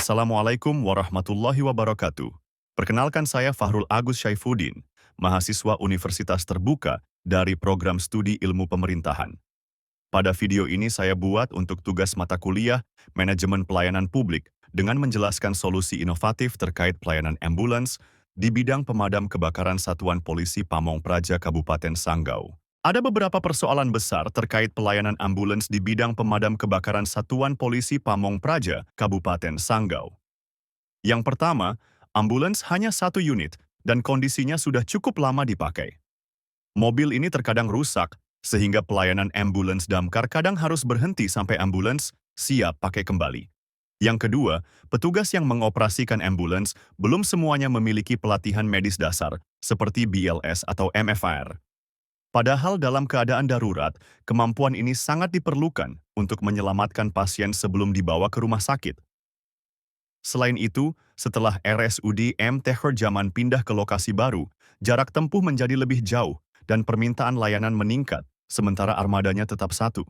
Assalamualaikum warahmatullahi wabarakatuh. Perkenalkan saya Fahrul Agus Syaifuddin, mahasiswa Universitas Terbuka dari program studi ilmu pemerintahan. Pada video ini saya buat untuk tugas mata kuliah Manajemen Pelayanan Publik dengan menjelaskan solusi inovatif terkait pelayanan ambulans di bidang pemadam kebakaran Satuan Polisi Pamong Praja Kabupaten Sanggau. Ada beberapa persoalan besar terkait pelayanan ambulans di bidang pemadam kebakaran Satuan Polisi Pamong Praja Kabupaten Sanggau. Yang pertama, ambulans hanya satu unit dan kondisinya sudah cukup lama dipakai. Mobil ini terkadang rusak, sehingga pelayanan ambulans damkar kadang harus berhenti sampai ambulans siap pakai kembali. Yang kedua, petugas yang mengoperasikan ambulans belum semuanya memiliki pelatihan medis dasar, seperti BLS atau MFR. Padahal dalam keadaan darurat, kemampuan ini sangat diperlukan untuk menyelamatkan pasien sebelum dibawa ke rumah sakit. Selain itu, setelah RSUD M. Teher Zaman pindah ke lokasi baru, jarak tempuh menjadi lebih jauh dan permintaan layanan meningkat, sementara armadanya tetap satu.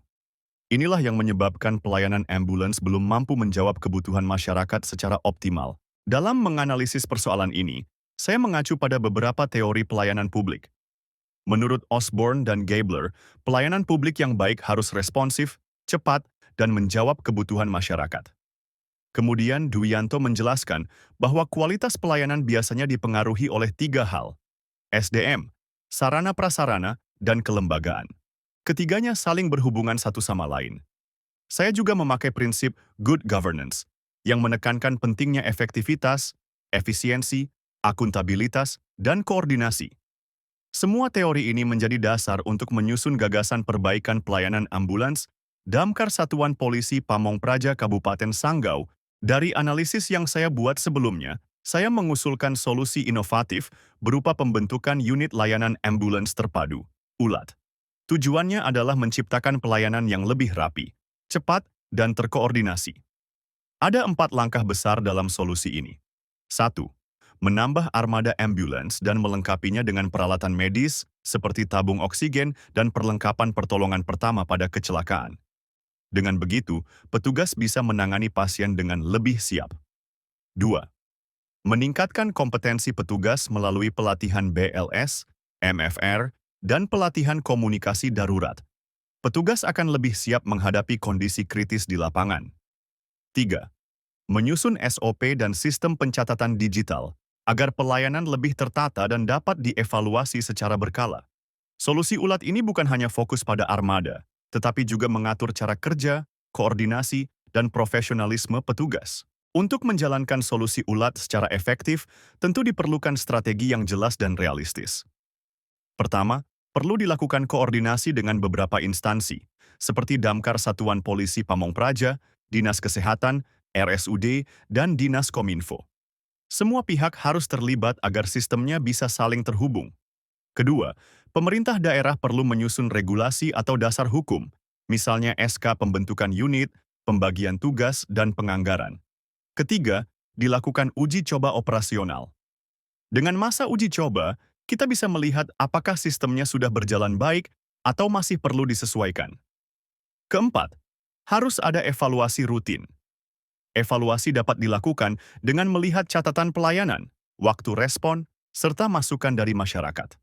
Inilah yang menyebabkan pelayanan ambulans belum mampu menjawab kebutuhan masyarakat secara optimal. Dalam menganalisis persoalan ini, saya mengacu pada beberapa teori pelayanan publik. Menurut Osborne dan Gabler, pelayanan publik yang baik harus responsif, cepat, dan menjawab kebutuhan masyarakat. Kemudian Duyanto menjelaskan bahwa kualitas pelayanan biasanya dipengaruhi oleh tiga hal: SDM, sarana prasarana, dan kelembagaan. Ketiganya saling berhubungan satu sama lain. Saya juga memakai prinsip good governance, yang menekankan pentingnya efektivitas, efisiensi, akuntabilitas, dan koordinasi. Semua teori ini menjadi dasar untuk menyusun gagasan perbaikan pelayanan ambulans Damkar Satuan Polisi Pamong Praja Kabupaten Sanggau. Dari analisis yang saya buat sebelumnya, saya mengusulkan solusi inovatif berupa pembentukan unit layanan ambulans terpadu, ULAT. Tujuannya adalah menciptakan pelayanan yang lebih rapi, cepat, dan terkoordinasi. Ada 4 langkah besar dalam solusi ini. 1. Menambah armada ambulans dan melengkapinya dengan peralatan medis seperti tabung oksigen dan perlengkapan pertolongan pertama pada kecelakaan. Dengan begitu, petugas bisa menangani pasien dengan lebih siap. 2. Meningkatkan kompetensi petugas melalui pelatihan BLS, MFR, dan pelatihan komunikasi darurat. Petugas akan lebih siap menghadapi kondisi kritis di lapangan. 3. Menyusun SOP dan sistem pencatatan digital agar pelayanan lebih tertata dan dapat dievaluasi secara berkala. Solusi ULAT ini bukan hanya fokus pada armada, tetapi juga mengatur cara kerja, koordinasi, dan profesionalisme petugas. Untuk menjalankan solusi ULAT secara efektif, tentu diperlukan strategi yang jelas dan realistis. Pertama, perlu dilakukan koordinasi dengan beberapa instansi, seperti Damkar Satuan Polisi Pamong Praja, Dinas Kesehatan, RSUD, dan Dinas Kominfo. Semua pihak harus terlibat agar sistemnya bisa saling terhubung. Kedua, pemerintah daerah perlu menyusun regulasi atau dasar hukum, misalnya SK pembentukan unit, pembagian tugas, dan penganggaran. Ketiga, dilakukan uji coba operasional. Dengan masa uji coba, kita bisa melihat apakah sistemnya sudah berjalan baik atau masih perlu disesuaikan. Keempat, harus ada evaluasi rutin. Evaluasi dapat dilakukan dengan melihat catatan pelayanan, waktu respon, serta masukan dari masyarakat.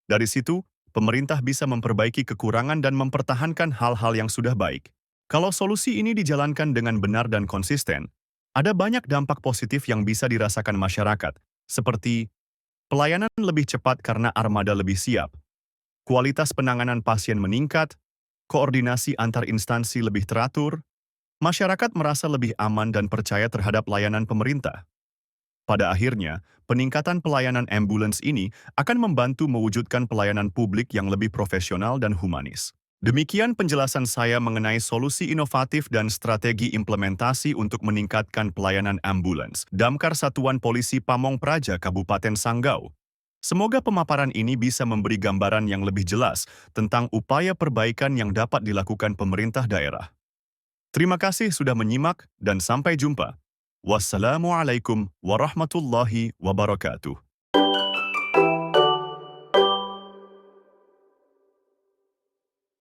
Dari situ, pemerintah bisa memperbaiki kekurangan dan mempertahankan hal-hal yang sudah baik. Kalau solusi ini dijalankan dengan benar dan konsisten, ada banyak dampak positif yang bisa dirasakan masyarakat, seperti pelayanan lebih cepat karena armada lebih siap, kualitas penanganan pasien meningkat, koordinasi antar instansi lebih teratur, masyarakat merasa lebih aman dan percaya terhadap layanan pemerintah. Pada akhirnya, peningkatan pelayanan ambulans ini akan membantu mewujudkan pelayanan publik yang lebih profesional dan humanis. Demikian penjelasan saya mengenai solusi inovatif dan strategi implementasi untuk meningkatkan pelayanan ambulans Damkar Satuan Polisi Pamong Praja Kabupaten Sanggau. Semoga pemaparan ini bisa memberi gambaran yang lebih jelas tentang upaya perbaikan yang dapat dilakukan pemerintah daerah. Terima kasih sudah menyimak dan sampai jumpa. Wassalamualaikum warahmatullahi wabarakatuh.